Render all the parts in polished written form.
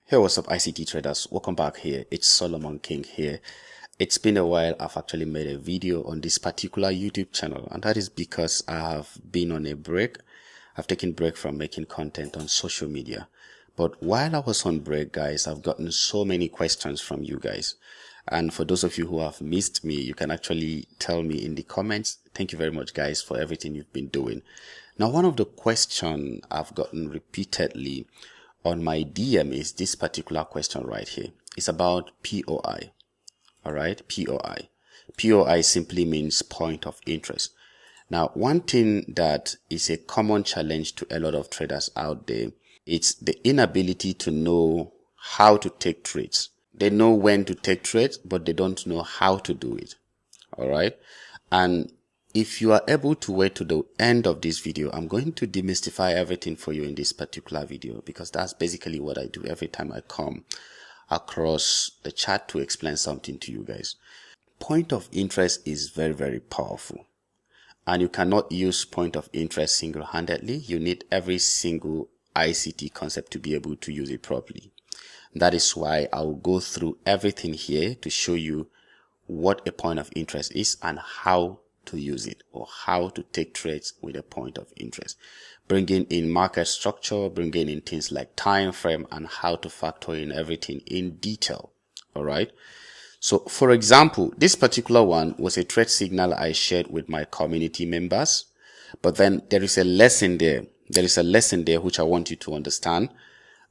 Hey, what's up, ICT traders? Welcome back here. It's Solomon King here. It's been a while. I've actually made a video on this particular YouTube channel, and that is because I have been on a break. I've taken a break from making content on social media. But while I was on break, guys, I've gotten so many questions from you guys. And for those of you who have missed me, you can actually tell me in the comments. Thank you very much, guys, for everything you've been doing. Now, one of the questions I've gotten repeatedly on my DM is this particular question right here. It's about POI. All right, POI. POI simply means point of interest. Now, one thing that is a common challenge to a lot of traders out there, it's the inability to know how to take trades. They know when to take trades, but they don't know how to do it. All right. And if you are able to wait to the end of this video, I'm going to demystify everything for you in this particular video, because that's basically what I do every time I come across the chat to explain something to you guys. Point of interest is very, very powerful. And you cannot use point of interest single-handedly. You need every single ICT concept to be able to use it properly. That is why I'll go through everything here to show you what a point of interest is and how to use it, or how to take trades with a point of interest, bringing in market structure, bringing in things like time frame, and how to factor in everything in detail. All right. So for example, this particular one was a trade signal I shared with my community members, but then there is a lesson there. There is a lesson there which I want you to understand,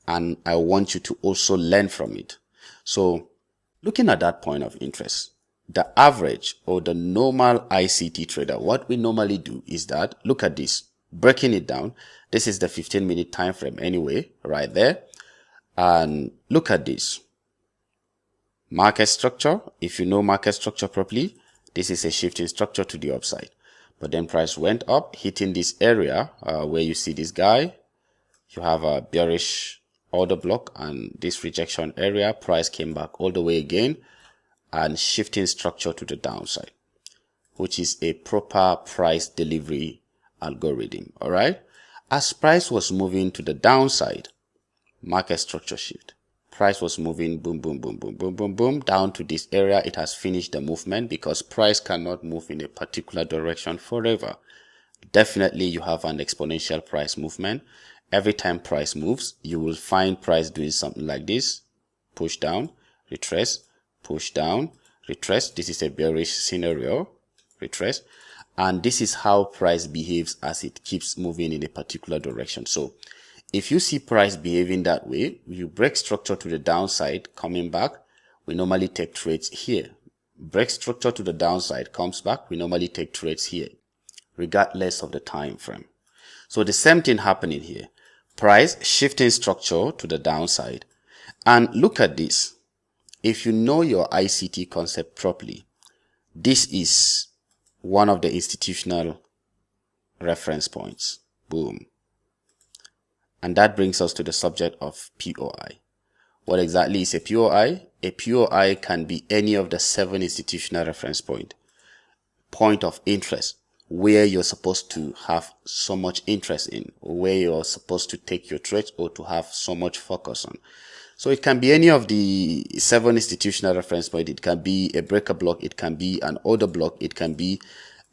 and I want you to also learn from it. So looking at that point of interest, the average or the normal ICT trader, what we normally do is that, look at this, breaking it down. This is the 15-minute time frame anyway, right there. And look at this. Market structure. If you know market structure properly, this is a shifting structure to the upside. But then price went up, hitting this area where you see this guy. You have a bearish order block and this rejection area. Price came back all the way again and shifting structure to the downside, which is a proper price delivery algorithm. All right. As price was moving to the downside, market structure shift. Price was moving boom, boom, boom, boom, boom, boom, boom, down to this area. It has finished the movement because price cannot move in a particular direction forever. Definitely you have an exponential price movement. Every time price moves, you will find price doing something like this. Push down, retrace, push down, retrace. This is a bearish scenario, retrace. And this is how price behaves as it keeps moving in a particular direction. So if you see price behaving that way, you break structure to the downside, coming back, we normally take trades here. Break structure to the downside, comes back, we normally take trades here, regardless of the time frame. So the same thing happening here. Price shifting structure to the downside. And look at this. If you know your ICT concept properly, this is one of the institutional reference points. Boom. And that brings us to the subject of POI. What exactly is a POI? A POI can be any of the 7 institutional reference points. Point of interest, where you're supposed to have so much interest in, or where you're supposed to take your trades or to have so much focus on. So it can be any of the 7 institutional reference points. It can be a breaker block. It can be an order block. It can be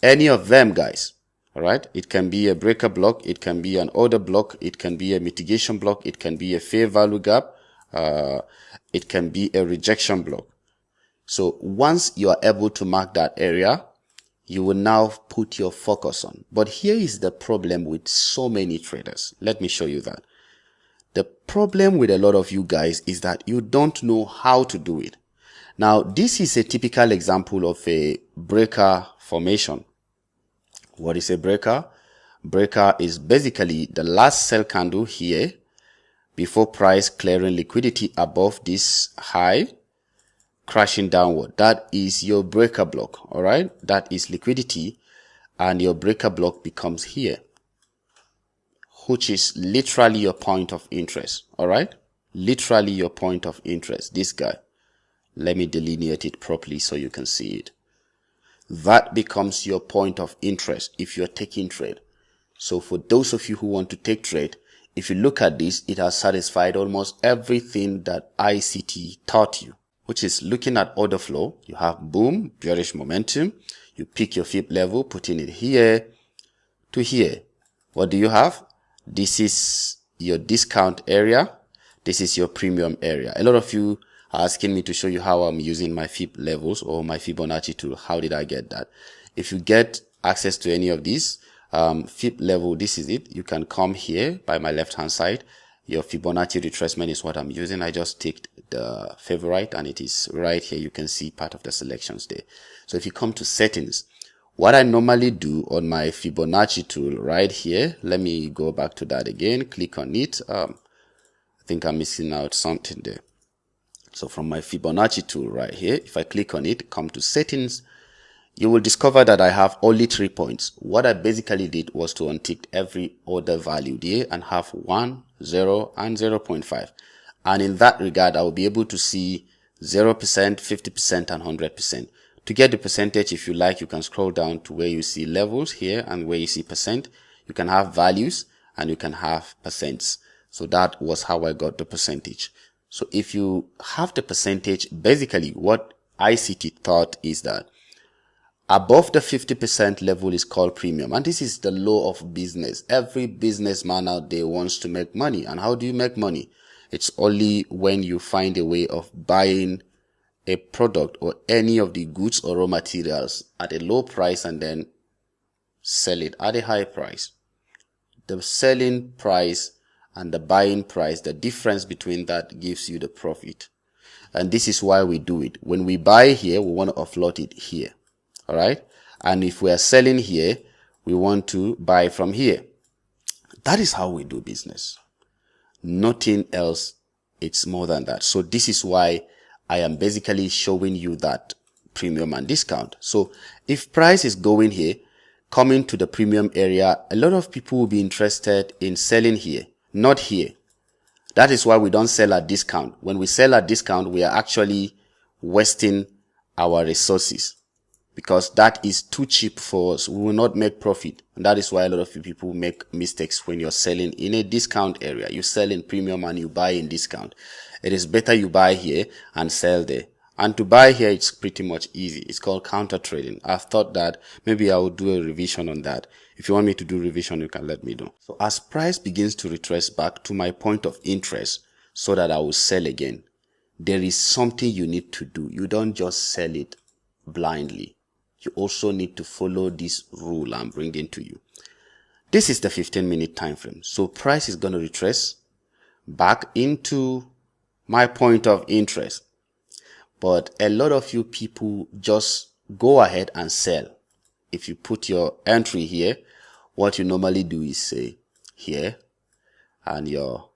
any of them, guys. All right. It can be a breaker block. It can be an order block. It can be a mitigation block. It can be a fair value gap. It can be a rejection block. So once you are able to mark that area, you will now put your focus on. But here is the problem with so many traders. Let me show you that. The problem with a lot of you guys is that you don't know how to do it. Now, this is a typical example of a breaker formation. What is a breaker? Breaker is basically the last sell candle here before price clearing liquidity above this high, crashing downward. That is your breaker block. All right. That is liquidity, and your breaker block becomes here, which is literally your point of interest. All right. Literally your point of interest. This guy. Let me delineate it properly so you can see it. That becomes your point of interest if you're taking trade. So for those of you who want to take trade, If you look at this, it has satisfied almost everything that ICT taught you, which is looking at order flow. You have boom, bearish momentum. You pick your fib level, putting it here to here. What do you have? This is your discount area. This is your premium area. A lot of you are asking me to show you how I'm using my fib levels or my Fibonacci tool. How did I get that? If you get access to any of these, fib level, this is it. You can come here by my left hand side. Your Fibonacci retracement is what I'm using. I just ticked the favorite and it is right here. You can see part of the selections there. So if you come to settings, what I normally do on my Fibonacci tool right here, let me go back to that again, click on it. I think I'm missing out something there. So from my Fibonacci tool right here, if I click on it, come to settings, you will discover that I have only 3 points. What I basically did was to untick every other value there and have 1, 0, and 0.5. And in that regard, I will be able to see 0%, 50%, and 100%. To get the percentage, if you like, you can scroll down to where you see levels here and where you see percent. You can have values and you can have percents. So that was how I got the percentage. So if you have the percentage, basically what ICT thought is that above the 50% level is called premium. And this is the law of business. Every businessman out there wants to make money. And how do you make money? It's only when you find a way of buying a product or any of the goods or raw materials at a low price and then sell it at a high price. The selling price and the buying price, the difference between that gives you the profit. And this is why we do it. When we buy here, we want to offload it here. All right. And if we are selling here, we want to buy from here. That is how we do business. Nothing else. It's more than that. So this is why I am basically showing you that premium and discount. So if price is going here, coming to the premium area, a lot of people will be interested in selling here, not here. That is why we don't sell at discount. When we sell at discount, we are actually wasting our resources because that is too cheap for us. We will not make profit. And that is why a lot of people make mistakes when you're selling in a discount area. You sell in premium and you buy in discount. It is better you buy here and sell there. And to buy here, it's pretty much easy. It's called counter trading. I've thought that maybe I will do a revision on that. If you want me to do revision, you can let me know. So as price begins to retrace back to my point of interest so that I will sell again, there is something you need to do. You don't just sell it blindly. You also need to follow this rule I'm bringing to you. This is the 15-minute time frame. So price is going to retrace back into my point of interest. But a lot of you people just go ahead and sell. If you put your entry here, what you normally do is say here, and your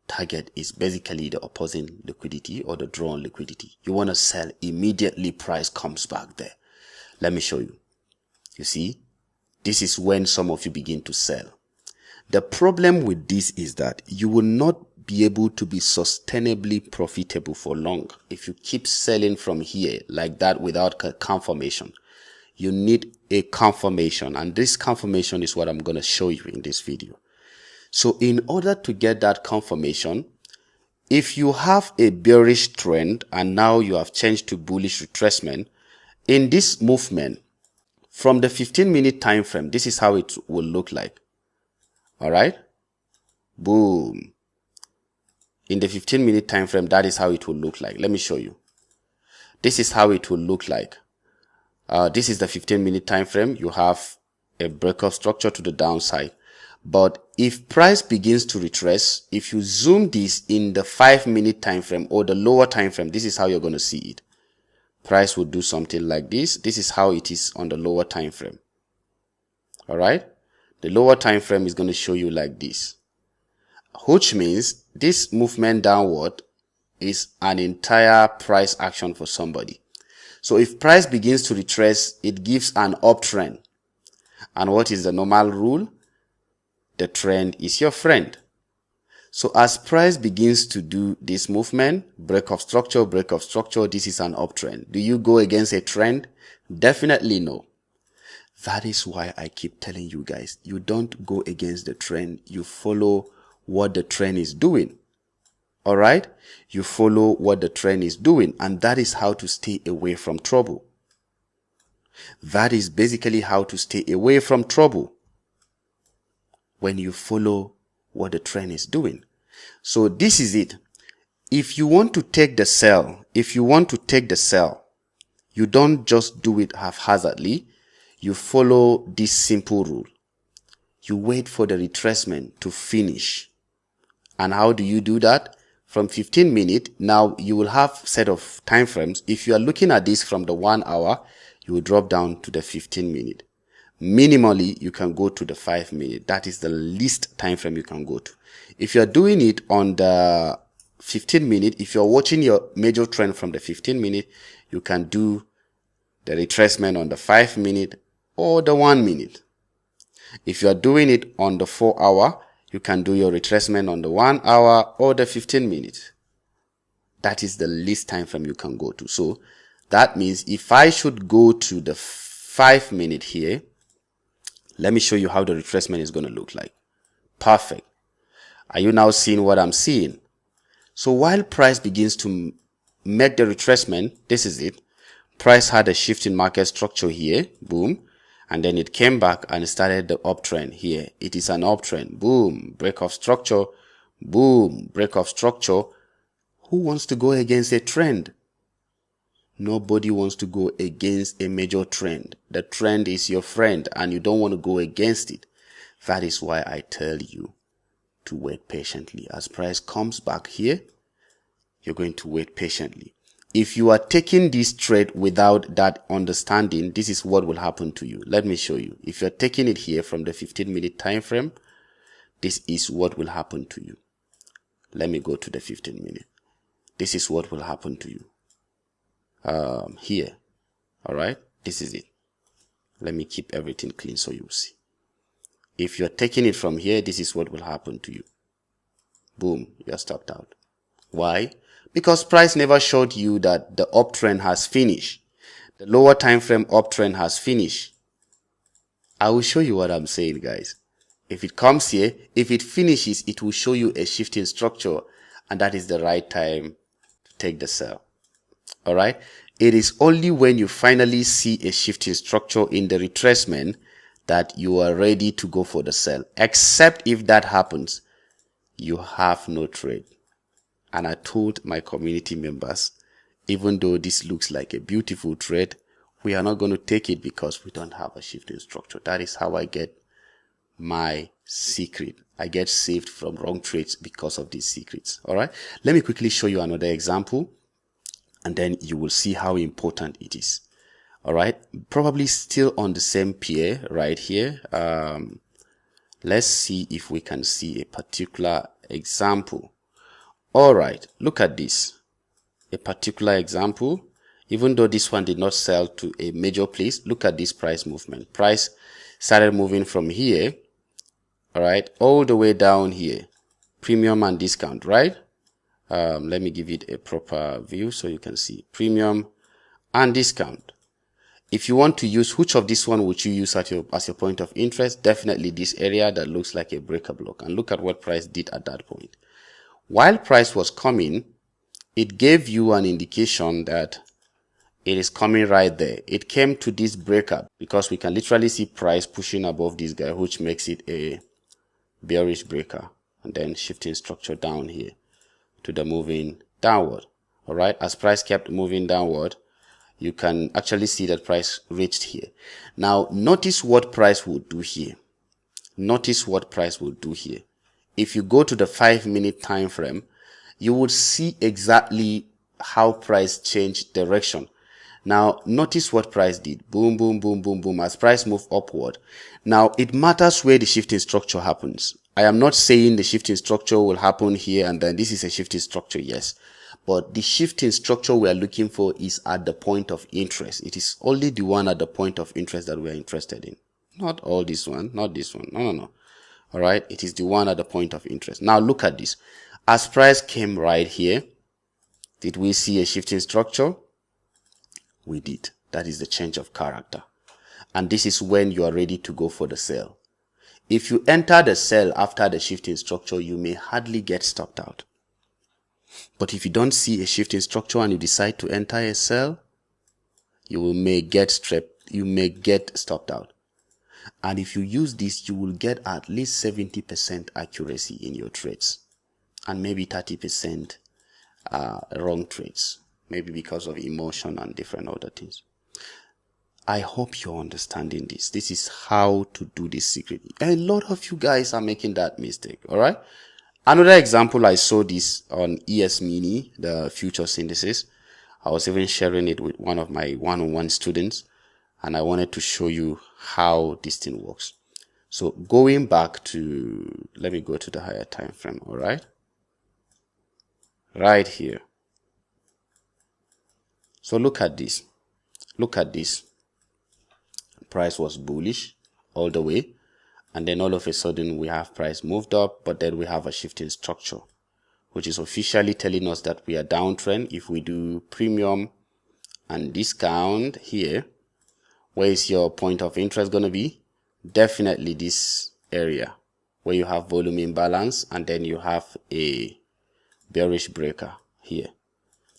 target is basically the opposing liquidity or the drawn liquidity. You want to sell immediately, price comes back there. Let me show you. You see, this is when some of you begin to sell. The problem with this is that you will not be able to be sustainably profitable for long if you keep selling from here like that without confirmation. You need a confirmation, and this confirmation is what I'm going to show you in this video. So in order to get that confirmation, if you have a bearish trend and now you have changed to bullish retracement, in this movement from the 15-minute time frame, this is how it will look like. All right, boom. In the 15-minute time frame, that is how it will look like. Let me show you. This is how it will look like. This is the 15-minute time frame. You have a breakout structure to the downside. But if price begins to retrace, if you zoom this in the 5-minute time frame or the lower time frame, this is how you're going to see it. Price will do something like this. This is how it is on the lower time frame. All right. The lower time frame is going to show you like this, which means this movement downward is an entire price action for somebody. So if price begins to retrace, it gives an uptrend. And what is the normal rule? The trend is your friend. So as price begins to do this movement, break of structure, this is an uptrend. Do you go against a trend? Definitely no. That is why I keep telling you guys, you don't go against the trend. You follow what the trend is doing. All right, you follow what the trend is doing, and that is how to stay away from trouble. That is basically how to stay away from trouble, when you follow what the trend is doing. So this is it. If you want to take the sell, you don't just do it haphazardly. You follow this simple rule. You wait for the retracement to finish. And how do you do that? From 15 minutes, now you will have set of time frames. If you are looking at this from the 1 hour, you will drop down to the 15 minute. Minimally, you can go to the 5 minute. That is the least time frame you can go to. If you are doing it on the 15 minute, if you're watching your major trend from the 15 minute, you can do the retracement on the 5 minute or the 1 minute. If you are doing it on the 4 hour, you can do your retracement on the 1 hour or the 15 minutes. That is the least time frame you can go to. So that means if I should go to the 5 minute here, let me show you how the retracement is going to look like. Perfect. Are you now seeing what I'm seeing? So while price begins to make the retracement, this is it. Price had a shift in market structure here, boom, and then it came back and started the uptrend here. It is an uptrend, boom, break of structure, boom, break of structure. Who wants to go against a trend? Nobody wants to go against a major trend. The trend is your friend and you don't want to go against it. That is why I tell you to wait patiently. As price comes back here, you're going to wait patiently. If you are taking this trade without that understanding, this is what will happen to you. Let me show you. If you're taking it here from the 15-minute time frame, this is what will happen to you. Let me go to the 15-minute. This is what will happen to you. Here. All right. This is it. Let me keep everything clean so you see. If you're taking it from here, this is what will happen to you. Boom. You're stopped out. Why? Because price never showed you that the uptrend has finished. The lower time frame uptrend has finished. I will show you what I'm saying, guys. If it comes here, if it finishes, it will show you a shifting structure, and that is the right time to take the sell. All right. It is only when you finally see a shifting structure in the retracement that you are ready to go for the sell. Except if that happens, you have no trade. And I told my community members, even though this looks like a beautiful trade, we are not going to take it because we don't have a shifting structure. That is how I get my secret. I get saved from wrong trades because of these secrets. All right. Let me quickly show you another example, and then you will see how important it is. All right. Probably still on the same pair right here. Let's see if we can see a particular example. All right. Look at this. A particular example. Even though this one did not sell to a major place, look at this price movement. Price started moving from here, all right, all the way down here. Premium and discount, right? Let me give it a proper view so you can see. Premium and discount. If you want to use, which of this one would you use as your point of interest? Definitely this area that looks like a breaker block. And look at what price did at that point. While price was coming, it gave you an indication that it is coming right there. It came to this breakup because we can literally see price pushing above this guy, which makes it a bearish breaker, and then shifting structure down here to the moving downward. All right. As price kept moving downward, you can actually see that price reached here. Now, notice what price will do here. Notice what price will do here. If you go to the 5-minute time frame, you would see exactly how price changed direction. Now, notice what price did. Boom, boom, boom, boom, boom, as price moved upward. Now, it matters where the shifting structure happens. I am not saying the shifting structure will happen here and then this is a shifting structure, yes. But the shifting structure we are looking for is at the point of interest. It is only the one at the point of interest that we are interested in. Not all this one, not this one. No. All right, it is the one at the point of interest. Now, look at this. As price came right here, did we see a shifting structure? We did. That is the change of character. And this is when you are ready to go for the sale. If you enter the sell after the shifting structure, you may hardly get stopped out. But if you don't see a shifting structure and you decide to enter a sell, you may get stopped out. And if you use this, you will get at least 70% accuracy in your trades and maybe 30% wrong trades, maybe because of emotion and different other things. I hope you're understanding this. This is how to do this secretly. A lot of you guys are making that mistake. All right. Another example, I saw this on ES Mini, the future synthesis. I was even sharing it with one of my one-on-one students, and I wanted to show you how this thing works. So going back to, let me go to the higher time frame. All right. Right here. So look at this. Look at this. Price was bullish all the way, and then all of a sudden we have price moved up, but then we have a shifting structure, which is officially telling us that we are downtrend. If we do premium and discount here, where is your point of interest going to be? Definitely this area where you have volume imbalance and then you have a bearish breaker here.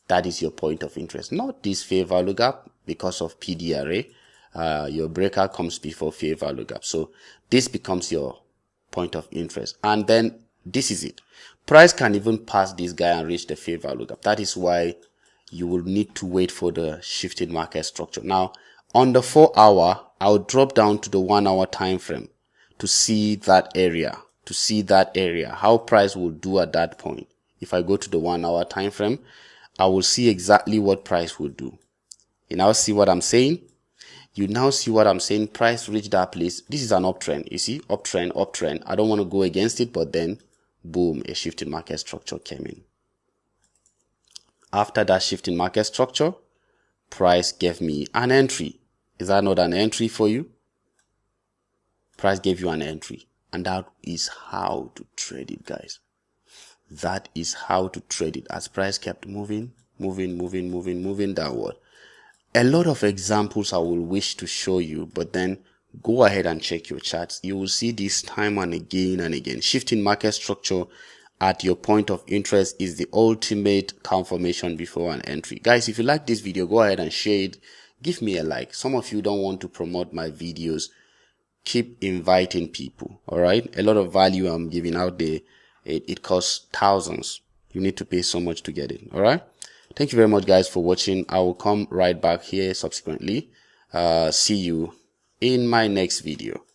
That is your point of interest, not this fair value gap. Because of PDRA, your breaker comes before fair value gap. So this becomes your point of interest. And then this is it. Price can even pass this guy and reach the fair value gap. That is why you will need to wait for the shifting market structure. Now, on the 4 hour, I'll drop down to the 1 hour time frame to see that area, how price will do at that point. If I go to the 1 hour time frame, I will see exactly what price will do. You now see what I'm saying? Price reached that place. This is an uptrend. You see, uptrend. I don't want to go against it, but then boom, a shifting market structure came in. After that shifting market structure, price gave me an entry. Is that not an entry for you? Price gave you an entry. And that is how to trade it, guys. That is how to trade it, as price kept moving downward. A lot of examples I will wish to show you, but then go ahead and check your charts. You will see this time and again. Shifting market structure at your point of interest is the ultimate confirmation before an entry. Guys, if you like this video, go ahead and share it. Give me a like. Some of you don't want to promote my videos. Keep inviting people. All right. A lot of value I'm giving out there. It costs thousands. You need to pay so much to get it. All right. Thank you very much, guys, for watching. I will come right back here subsequently. See you in my next video.